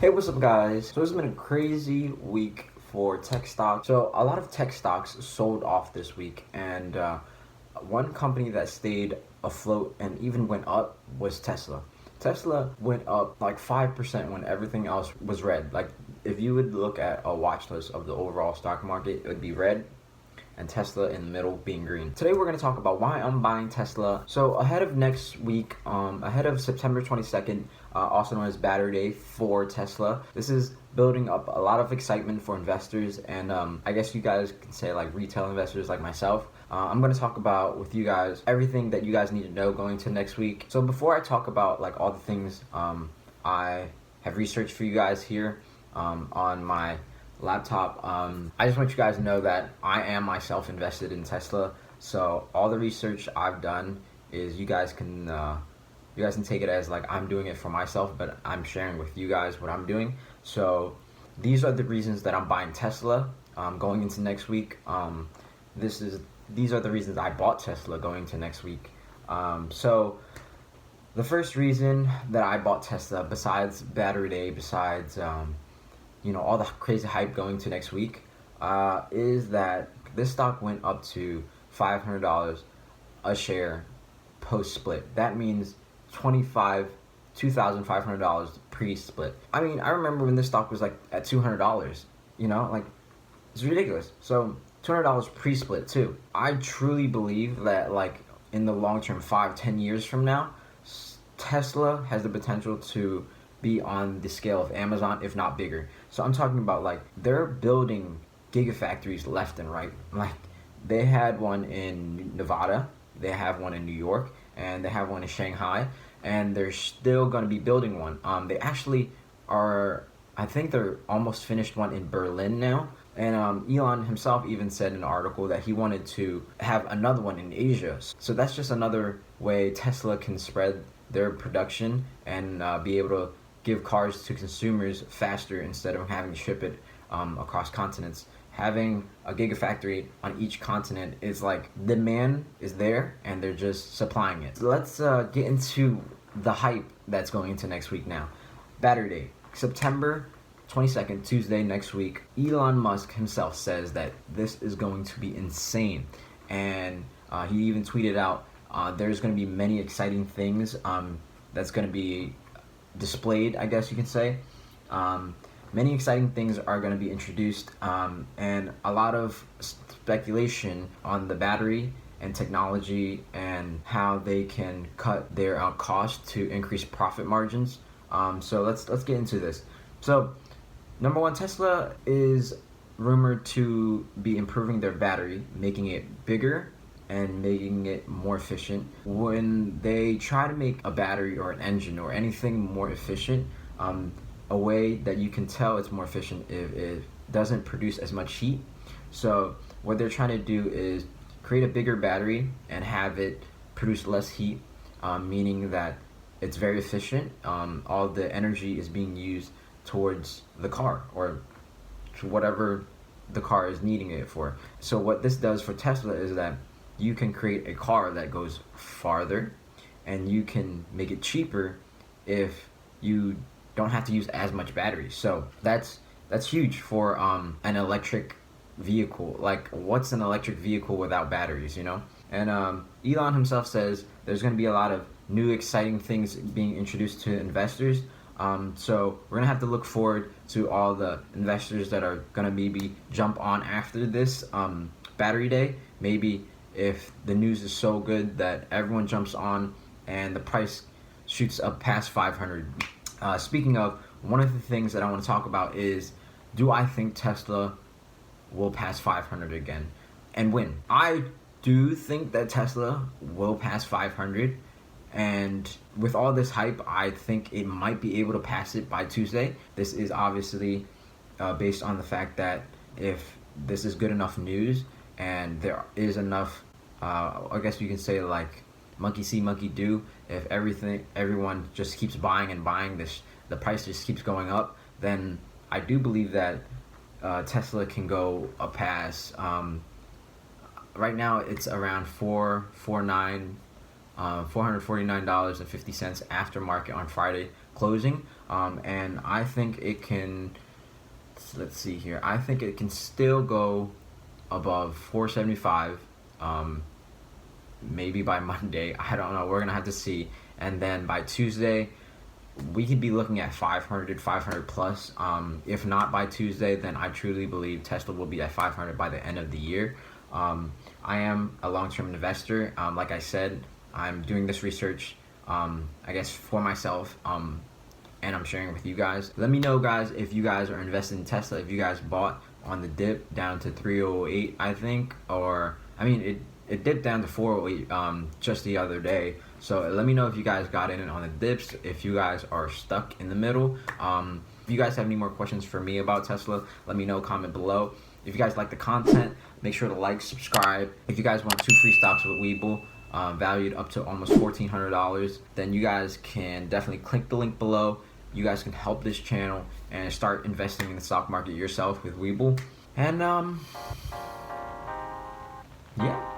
Hey, what's up, guys? So it's been a crazy week for tech stocks. So a lot of tech stocks sold off this week, and one company that stayed afloat and even went up was Tesla. Tesla went up like 5% when everything else was red. Like, if you would look at a watch list of the overall stock market, it would be red and Tesla in the middle being green. Today we're going to talk about why I'm buying Tesla. So ahead of next week, ahead of September 22nd, also known as Battery Day for Tesla, this is building up a lot of excitement for investors, and I guess you guys can say like retail investors like myself. I'm going to talk about with you guys everything that you guys need to know going to next week. So before I talk about like all the things I have researched for you guys here on my laptop, I just want you guys to know that I am myself invested in Tesla. So all the research I've done is you guys can take it as like I'm doing it for myself, but I'm sharing with you guys what I'm doing. So these are the reasons that I'm buying Tesla going into next week. These are the reasons I bought Tesla going into next week. So the first reason that I bought Tesla, besides Battery Day, besides all the crazy hype going to next week, is that this stock went up to $500 a share post-split. That means $2,500 pre-split. I mean, I remember when this stock was like at $200, like it's ridiculous. So $200 pre-split too. I truly believe that like in the long term, 5-10 years from now, Tesla has the potential to be on the scale of Amazon, if not bigger. So I'm talking about like they're building gigafactories left and right. Like they had one in Nevada, they have one in New York, and they have one in Shanghai, and they're still going to be building one. They actually are, I think they're almost finished one in Berlin now. And Elon himself even said in an article that he wanted to have another one in Asia. So that's just another way Tesla can spread their production and be able to give cars to consumers faster instead of having to ship it across continents. Having a gigafactory on each continent is like demand is there and they're just supplying it. So let's get into the hype that's going into next week now. Battery Day, September 22nd, Tuesday next week. Elon Musk himself says that this is going to be insane, and he even tweeted out there's going to be many exciting things that's going to be displayed, I guess you can say. Many exciting things are going to be introduced, and a lot of speculation on the battery and technology and how they can cut their cost to increase profit margins. So let's get into this. So number one, Tesla is rumored to be improving their battery, making it bigger and making it more efficient. When they try to make a battery or an engine or anything more efficient, a way that you can tell it's more efficient if it doesn't produce as much heat. So what they're trying to do is create a bigger battery and have it produce less heat, meaning that it's very efficient. All the energy is being used towards the car or to whatever the car is needing it for. So what this does for Tesla is that you can create a car that goes farther, and you can make it cheaper if you don't have to use as much battery. So that's huge for an electric vehicle. Like, what's an electric vehicle without batteries, And Elon himself says there's going to be a lot of new exciting things being introduced to investors. So we're going to have to look forward to all the investors that are going to maybe jump on after this Battery Day. Maybe if the news is so good that everyone jumps on and the price shoots up past 500. Speaking of, one of the things that I want to talk about is, do I think Tesla will pass 500 again and win? I do think that Tesla will pass 500, and with all this hype, I think it might be able to pass it by Tuesday. This is obviously based on the fact that if this is good enough news and there is enough, I guess you can say like monkey see, monkey do. If everyone just keeps buying and buying, the price just keeps going up, then I do believe that Tesla can go past. Right now it's around 449 $449.50 after market on Friday closing. And I think it can, let's see here, I think it can still go above 475, maybe by Monday. I don't know. We're going to have to see. And then by Tuesday, we could be looking at 500 plus. If not by Tuesday, then I truly believe Tesla will be at 500 by the end of the year. I am a long-term investor. Like I said, I'm doing this research, I guess, for myself, and I'm sharing it with you guys. Let me know, guys, if you guys are invested in Tesla, if you guys bought on the dip down to 308, I think, or, I mean, it dipped down to 408 just the other day. So let me know if you guys got in on the dips, if you guys are stuck in the middle. If you guys have any more questions for me about Tesla, let me know, comment below. If you guys like the content, make sure to like, subscribe. If you guys want 2 free stocks with Webull, valued up to almost $1,400, then you guys can definitely click the link below. You guys can help this channel and start investing in the stock market yourself with Webull. And yeah.